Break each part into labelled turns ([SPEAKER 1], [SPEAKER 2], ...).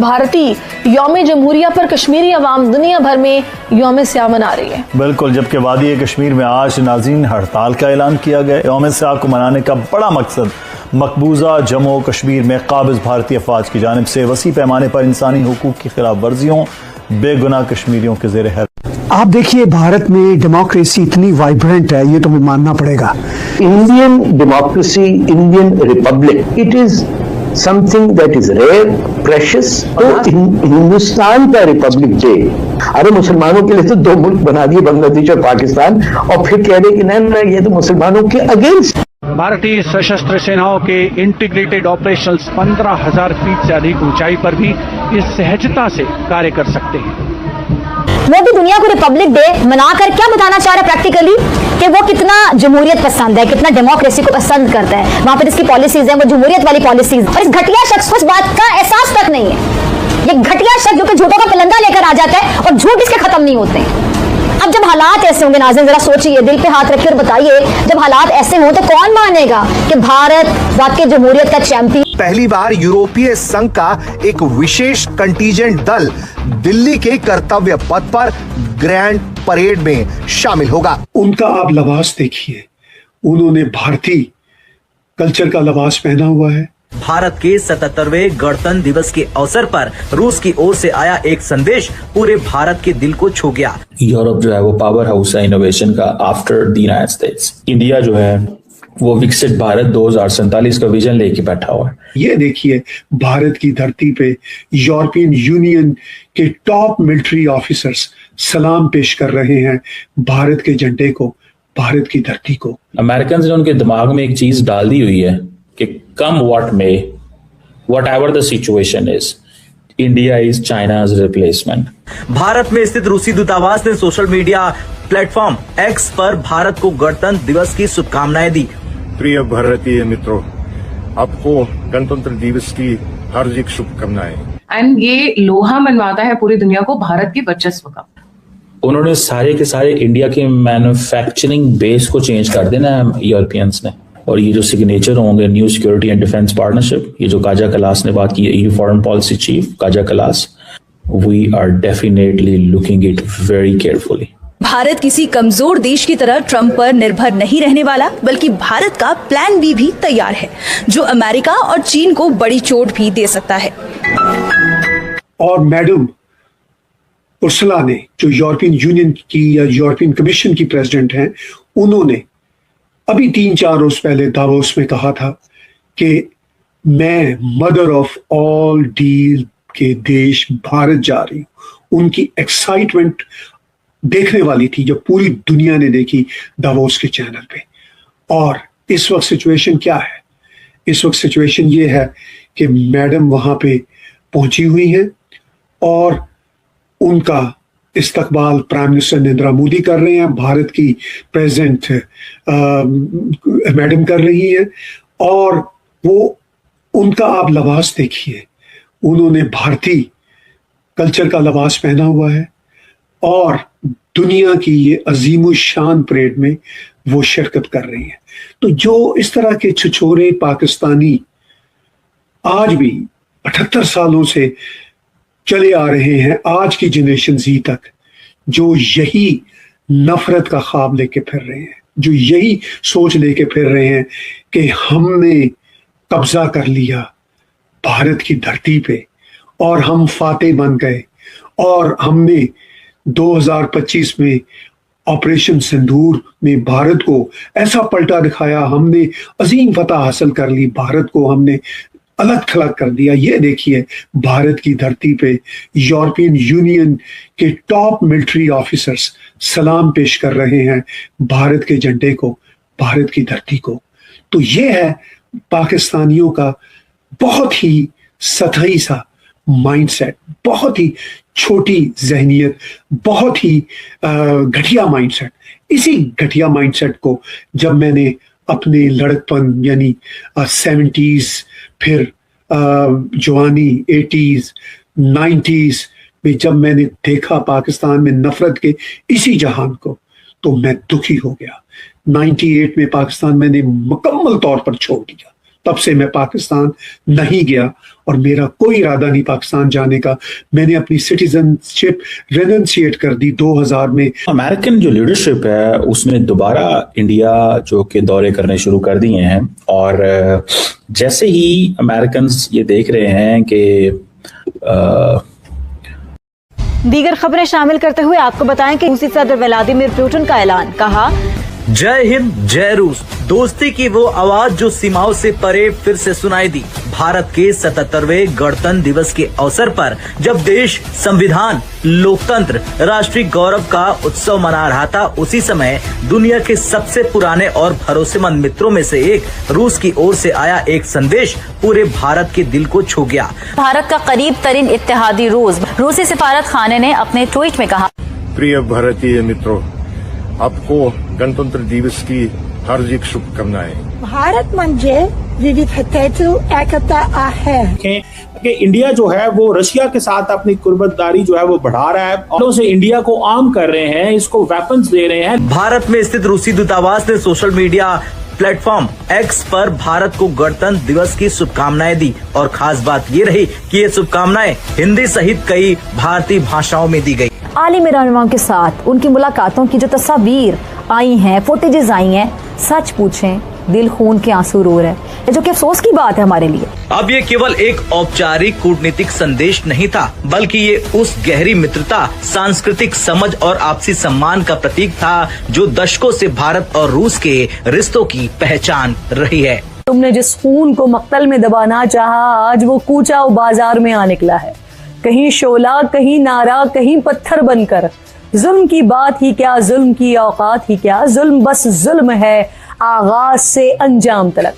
[SPEAKER 1] भारती यौम जमहूरिया पर कश्मीरी अवाम दुनिया भर में यौम स्याह मना रही है।
[SPEAKER 2] बिल्कुल, जबकि वादी कश्मीर में आज नाज़रीन हड़ताल का ऐलान किया गया। यौम स्याह को मनाने का बड़ा मकसद मकबूजा जम्मू कश्मीर में काबिज भारतीय अफवाज की जानिब से वसी पैमाने पर इंसानी हुकूक की खिलाफ वर्जियों बेगुनाह कश्मीरियों के ज़ेर है।
[SPEAKER 3] आप देखिए, भारत में डेमोक्रेसी इतनी वाइब्रेंट है, ये तो हमें मानना पड़ेगा।
[SPEAKER 4] Indian democracy, Indian republic, it is something that is rare, precious. तो हिंदुस्तान का रिपब्लिक डे, अरे मुसलमानों के लिए तो दो मुल्क बना दिए, बांग्लादेश और पाकिस्तान, और फिर कह रहे कि नहीं ये तो मुसलमानों के अगेंस्ट।
[SPEAKER 5] भारतीय सशस्त्र सेनाओं के इंटीग्रेटेड ऑपरेशंस 15,000 फीट से अधिक ऊंचाई पर भी इस सहजता से कार्य कर सकते हैं।
[SPEAKER 6] मोदी दुनिया को रिपब्लिक डे मनाकर क्या बताना चाह रहे हैं प्रैक्टिकली, कि वो कितना जमहूरियत पसंद है, कितना डेमोक्रेसी को पसंद करता है। वहां पर इसकी पॉलिसीज है वो जमहूरियत वाली पॉलिसीज, और इस घटिया शख्स को इस बात का एहसास तक नहीं है। ये घटिया शख्स जो कि झूठों का पलंदा लेकर आ जाता है और झूठ इसके खत्म नहीं होते। अब जब हालात ऐसे होंगे नाज़रीन, जरा सोचिए, दिल पे हाथ रखिए और बताइए, जब हालात ऐसे हों तो कौन मानेगा कि भारत वाकई जमहूरियत का चैंपियन।
[SPEAKER 7] पहली बार यूरोपीय संघ का एक विशेष कंटीजेंट दल दिल्ली के कर्तव्य पथ पर ग्रैंड परेड में शामिल होगा।
[SPEAKER 3] उनका आप लिबास देखिए, उन्होंने भारतीय कल्चर का लिबास पहना हुआ है।
[SPEAKER 8] भारत के 77वें गणतंत्र दिवस के अवसर पर रूस की ओर से आया एक संदेश पूरे भारत के दिल को छू गया।
[SPEAKER 9] यूरोप जो है वो पावर हाउस है इनोवेशन का after the United states. India जो है वो विकसित भारत 2047 का विजन लेके बैठा हुआ है।
[SPEAKER 3] ये देखिए, भारत की धरती पे यूरोपियन यूनियन के टॉप मिलिट्री ऑफिसर्स सलाम पेश कर रहे हैं भारत के झंडे को, भारत की धरती को।
[SPEAKER 9] अमेरिकन ने उनके दिमाग में एक चीज डाल दी हुई है कि come what may, whatever the situation is, India is China's replacement.
[SPEAKER 8] Bharat में स्थित रूसी दूतावास ने सोशल मीडिया प्लेटफॉर्म एक्स पर भारत को गणतंत्र दिवस की शुभकामनाएं दी।
[SPEAKER 10] प्रिय भारतीय मित्रों, आपको गणतंत्र दिवस की हार्दिक शुभकामनाएं।
[SPEAKER 11] एंड ये लोहा मनवाता है पूरी दुनिया को भारत की वर्चस्व का।
[SPEAKER 9] उन्होंने सारे के सारे इंडिया के मैन्युफैक्चरिंग बेस को चेंज कर देना है यूरोपियंस ने। और ये जो सिग्नेचर होंगे new security and defence partnership, ये जो काजा कलास ने बात की है, EU foreign policy chief Kaja Kallas, we are definitely looking it very carefully.
[SPEAKER 12] Bharat किसी कमजोर देश की तरह ट्रंप पर निर्भर नहीं रहने वाला, बल्कि भारत का प्लान बी भी तैयार है, जो अमेरिका और चीन को बड़ी चोट भी दे सकता है।
[SPEAKER 3] और मैडम उर्सुला ने, जो यूरोपियन यूनियन की या यूरोपियन कमीशन की प्रेसिडेंट हैं, उन्होंने अभी 3-4 रोज पहले दावोस में कहा था कि मैं मदर ऑफ ऑल डील के देश भारत जा रही हूं। उनकी एक्साइटमेंट देखने वाली थी, जो पूरी दुनिया ने देखी दावोस के चैनल पे। और इस वक्त सिचुएशन क्या है? इस वक्त सिचुएशन ये है कि मैडम वहां पे पहुंची हुई हैं और उनका इस्तकबाल प्राइम मिनिस्टर नरेंद्र मोदी कर रहे हैं, भारत की प्रेसिडेंट मैडम कर रही है। और वो उनका आप लिबास देखिए, उन्होंने भारतीय कल्चर का लिबास पहना हुआ है और दुनिया की ये अजीम शान परेड में वो शिरकत कर रही है। तो जो इस तरह के छिछोरे पाकिस्तानी आज भी 78 सालों से चले आ रहे हैं, आज की जनरेशन जी तक, जो यही नफरत का ख्वाब लेके फिर रहे हैं, जो यही सोच लेके फिर रहे हैं कि हमने कब्जा कर लिया भारत की धरती पे और हम फातेह बन गए और हमने 2025 में ऑपरेशन सिंदूर में भारत को ऐसा पलटा दिखाया, हमने अजीम फतह हासिल कर ली, भारत को हमने अलग थलग कर दिया। ये देखिए, भारत की धरती पे यूरोपियन यूनियन के टॉप मिलिट्री ऑफिसर्स सलाम पेश कर रहे हैं भारत के झंडे को, भारत की धरती को। तो ये है पाकिस्तानियों का बहुत ही सतही सा माइंडसेट, बहुत ही छोटी जहनियत, बहुत ही घटिया माइंडसेट। इसी घटिया माइंडसेट को जब मैंने अपने लड़कपन यानी 70s, फिर जवानी 80s, 90s में जब मैंने देखा पाकिस्तान में नफरत के इसी जहान को, तो मैं दुखी हो गया। 98 में पाकिस्तान मैंने मुकम्मल तौर पर छोड़ दिया, तब से मैं पाकिस्तान नहीं गया और मेरा कोई इरादा नहीं पाकिस्तान जाने का। मैंने अपनी सिटीजनशिप रेनंशिएट कर दी 2000 में।
[SPEAKER 9] अमेरिकन जो लीडरशिप है उसने दोबारा इंडिया जो के दौरे करने शुरू कर दिए हैं, और जैसे ही अमेरिकन ये देख रहे हैं कि
[SPEAKER 6] दीगर खबरें शामिल करते हुए आपको बताएं कि रूसी सदर व्लादिमीर पुतिन का ऐलान, कहा
[SPEAKER 8] जय हिंद जय रूस, दोस्ती की वो आवाज जो सीमाओं से परे फिर से सुनाई दी। भारत के 77वें गणतंत्र दिवस के अवसर पर जब देश संविधान, लोकतंत्र, राष्ट्रीय गौरव का उत्सव मना रहा था, उसी समय दुनिया के सबसे पुराने और भरोसेमंद मित्रों में से एक रूस की ओर से आया एक संदेश पूरे भारत के दिल को छू गया।
[SPEAKER 6] भारत का करीब तरीन इत्तेहादी रूसी सिफारत खाने ने अपने ट्वीट में कहा,
[SPEAKER 10] प्रिय भारतीय मित्रों, आपको गणतंत्र दिवस की हार्दिक शुभकामनाएं।
[SPEAKER 13] भारत म्हणजे विविधतेतून एकता आहे।
[SPEAKER 5] कि इंडिया जो है वो रशिया के साथ अपनी कुर्बतदारी जो है वो बढ़ा रहा है और उसे इंडिया को आर्म कर रहे हैं, इसको वेपन्स दे रहे हैं।
[SPEAKER 8] भारत में स्थित रूसी दूतावास ने सोशल मीडिया प्लेटफॉर्म एक्स पर भारत को गणतंत्र दिवस की शुभकामनाएं दी, और खास बात ये रही कि ये शुभकामनाएं हिंदी सहित कई भारतीय भाषाओं में दी गई।
[SPEAKER 6] आलिम रहनुमाओं के साथ उनकी मुलाकातों की जो तस्वीर आई हैं, फुटेजेस आई हैं, सच पूछें दिल खून के आंसू रो रहे हैं, जो कि अफसोस की बात है हमारे लिए।
[SPEAKER 8] अब ये केवल एक औपचारिक कूटनीतिक संदेश नहीं था, बल्कि ये उस गहरी मित्रता, सांस्कृतिक समझ और आपसी सम्मान का प्रतीक था जो दशकों से भारत और रूस के रिश्तों की पहचान रही है।
[SPEAKER 13] तुमने जिस खून को मक्तल में दबाना चाहा, आज वो कूचा बाजार में आ निकला है। कहीं शोला, कहीं नारा, कहीं पत्थर बनकर। जुल्म की बात ही क्या, जुल्म की औकात ही क्या, जुल्म बस जुल्म है आगाज से अंजाम तलक।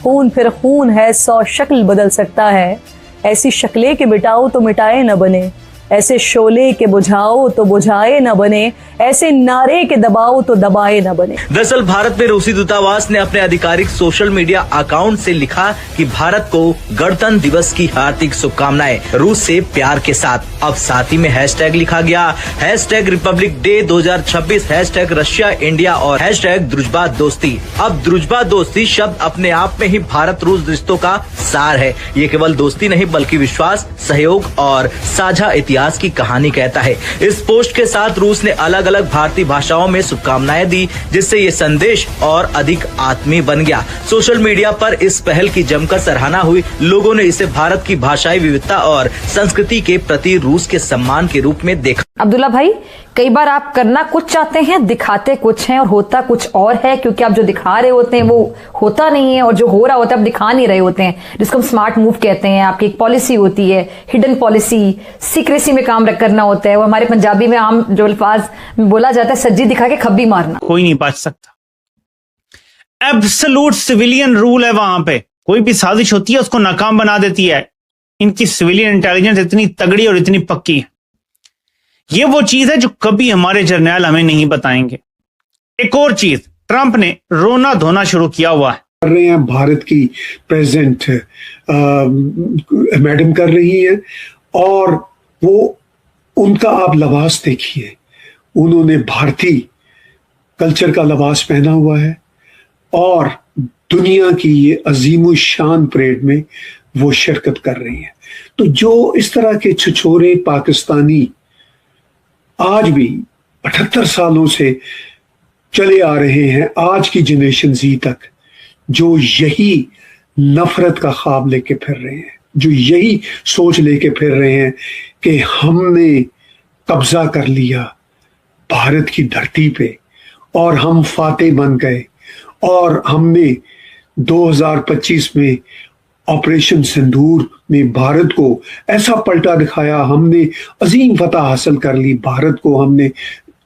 [SPEAKER 13] खून फिर खून है, 100 शक्ल बदल सकता है। ऐसी शक्लें के मिटाओ तो मिटाए न बने, ऐसे शोले के बुझाओ तो बुझाए न बने, ऐसे नारे के दबाओ तो दबाए न बने।
[SPEAKER 8] दरअसल भारत में रूसी दूतावास ने अपने आधिकारिक सोशल मीडिया अकाउंट से लिखा कि भारत को गणतंत्र दिवस की हार्दिक शुभकामनाएं, रूस से प्यार के साथ। अब साथ ही में हैशटैग लिखा गया, hashtag Republic day 2026, hashtag Russia India और हैशटैग द्रुजबा दोस्ती। अब द्रुजबा दोस्ती शब्द अपने आप में ही भारत रूस रिश्तों का सार है। ये केवल दोस्ती नहीं बल्कि विश्वास, सहयोग और साझा इतिहास की कहानी कहता है। इस पोस्ट के साथ रूस ने अलग अलग भारतीय भाषाओं में शुभकामनाएं दी, जिससे ये संदेश और अधिक आत्मीय बन गया। सोशल मीडिया पर इस पहल की जमकर सराहना हुई। लोगों ने इसे भारत की भाषाई विविधता और संस्कृति के प्रति रूस के सम्मान के रूप में देखा।
[SPEAKER 6] अब्दुल्ला भाई, कई बार आप करना कुछ चाहते हैं, दिखाते कुछ हैं और होता कुछ और है, क्योंकि आप जो दिखा रहे होते हैं वो होता नहीं है, और जो हो रहा होता है आप दिखा नहीं रहे होते हैं, जिसको हम स्मार्ट मूव कहते हैं। आपकी एक पॉलिसी होती है, हिडन पॉलिसी, सीक्रेसी में काम करना होता है। वो हमारे पंजाबी में आम जो अल्फाज बोला जाता है, सज्जी दिखा के खब्बी मारना।
[SPEAKER 5] कोई नहीं बच सकता। एब्सोल्यूट सिविलियन रूल है वहां पे। कोई भी साजिश होती है उसको नाकाम बना देती है। इनकी सिविलियन इंटेलिजेंस इतनी तगड़ी और इतनी पक्की है। ये वो चीज है जो कभी हमारे जर्नैल हमें नहीं बताएंगे। एक और चीज, ट्रंप ने रोना धोना शुरू किया हुआ है।
[SPEAKER 3] कर रहे हैं, भारत की प्रेसिडेंट मैडम कर रही है, और वो उनका आप लिबास देखिए, उन्होंने भारतीय कल्चर का लिबास पहना हुआ है और दुनिया की ये अजीम शान परेड में वो शिरकत कर रही है। तो जो इस तरह के छिछोरे पाकिस्तानी आज भी 78 सालों से चले आ रहे हैं, आज की जनरेशन जी तक, जो यही नफरत का ख्वाब लेके फिर रहे हैं, जो यही सोच लेके फिर रहे हैं कि हमने कब्जा कर लिया भारत की धरती पे और हम फातेह बन गए, और हमने 2025 में ऑपरेशन सिंदूर में भारत को ऐसा पलटा दिखाया, हमने अजीम फतह हासिल कर ली, भारत को हमने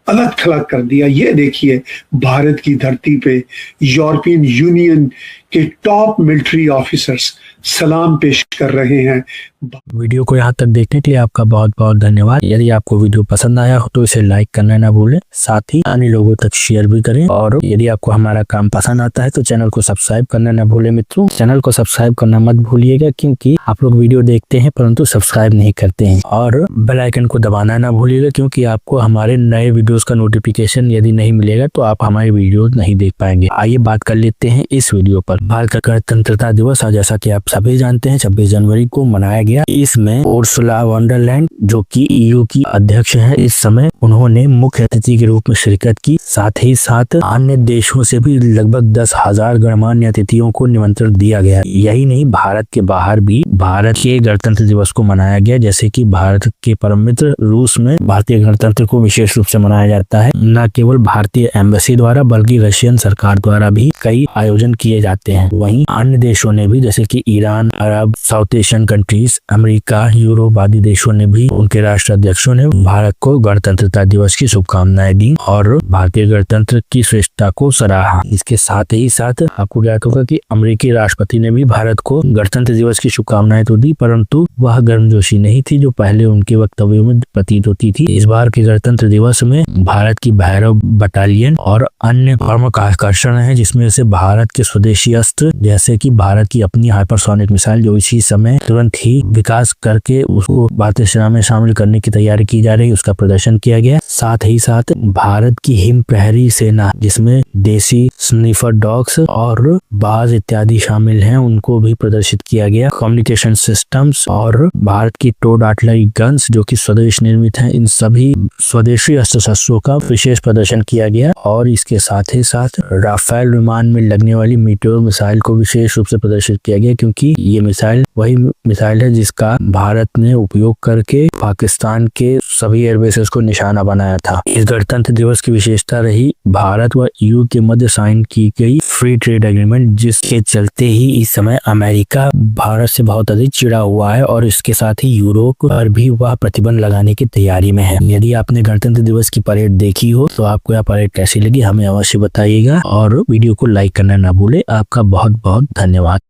[SPEAKER 3] अलग थलग कर दिया। ये देखिए, भारत की धरती पे यूरोपियन यूनियन के टॉप मिलिट्री ऑफिसर्स सलाम पेश कर रहे हैं।
[SPEAKER 14] वीडियो को यहाँ तक देखने के लिए आपका बहुत बहुत धन्यवाद। यदि आपको वीडियो पसंद आया हो तो इसे लाइक करना ना भूलें, साथ ही अन्य लोगों तक शेयर भी करें, और यदि आपको हमारा काम पसंद आता है तो चैनल को सब्सक्राइब करना ना भूलें। मित्रों, चैनल को सब्सक्राइब करना मत भूलिएगा, क्योंकि आप लोग वीडियो देखते हैं परंतु सब्सक्राइब नहीं करते हैं, और बेल आइकन को दबाना ना भूलिएगा, क्योंकि आपको हमारे नए वीडियो वीडियोस का नोटिफिकेशन यदि नहीं मिलेगा तो आप हमारे वीडियो नहीं देख पाएंगे। आइए बात कर लेते हैं इस वीडियो पर। भारत का गणतंत्रता दिवस आज जैसा कि आप सभी जानते हैं 26 जनवरी को मनाया गया। इसमें उर्सुला वॉन डर लेyen जो कि EU की अध्यक्ष है इस समय, उन्होंने मुख्य अतिथि के रूप में शिरकत की। साथ ही साथ अन्य देशों से भी लगभग 10,000 गणमान्य अतिथियों को निमंत्रण दिया गया। यही नहीं, भारत के बाहर भी भारत के गणतंत्र दिवस को मनाया गया। जैसे कि भारत के परम मित्र रूस में भारतीय गणतंत्र को विशेष रूप से मनाया जाता है। न केवल भारतीय एम्बेसी द्वारा बल्कि रशियन सरकार द्वारा भी कई आयोजन किए जाते हैं। वहीं अन्य देशों ने भी जैसे कि Iran, Arab, South Asian countries, America, Europe आदि देशों ने भी उनके राष्ट्राध्यक्षों ने भारत को गणतंत्रता दिवस की शुभकामनाएं दी और भारतीय गणतंत्र की श्रेष्ठता को सराहा। इसके साथ ही साथ आपको ज्ञात होगा कि अमेरिकी राष्ट्रपति ने भी भारत को गणतंत्र दिवस की शुभकामनाएं तो दी, परंतु वह गर्मजोशी नहीं थी जो पहले उनके वक्तव्यों में प्रतीत होती थी। इस बार के गणतंत्र दिवस में भारत की भैरव बटालियन और अन्य प्रमुख आकर्षण है, जिसमें से भारत के स्वदेशी अस्त्र जैसे कि भारत की अपनी हाइपरसोनिक मिसाइल जो इसी समय तुरंत ही विकास करके उसको भारतीय सेना में शामिल करने की तैयारी की जा रही है, उसका प्रदर्शन किया गया। साथ ही साथ भारत की हिम प्रहरी सेना जिसमें देसी स्नीफर डॉग्स और बाज इत्यादि शामिल हैं, उनको भी प्रदर्शित किया गया। कम्युनिकेशन सिस्टम्स और भारत की टोड आर्टिलरी गन्स जो कि स्वदेश निर्मित हैं, इन सभी स्वदेशी अस्त्र शस्त्रों का विशेष प्रदर्शन किया गया। और इसके साथ ही साथ राफेल विमान में लगने वाली मीटियोर मिसाइल को विशेष रूप से प्रदर्शित किया गया, क्योंकि ये मिसाइल वही मिसाइल है जिसका भारत ने उपयोग करके पाकिस्तान के सभी एयरबेसेस को निशाना बनाया था। इस गणतंत्र दिवस की विशेषता रही भारत व EU के मध्य साइन की गई फ्री ट्रेड एग्रीमेंट, जिसके चलते ही इस समय अमेरिका भारत से बहुत अधिक चिढ़ा हुआ है और इसके साथ ही यूरोप पर भी वह प्रतिबंध लगाने की तैयारी में है। यदि आपने गणतंत्र दिवस की परेड देखी हो तो आपको यह परेड कैसी लगी हमें अवश्य बताइएगा और वीडियो को लाइक करना ना भूले। आपका बहुत बहुत धन्यवाद।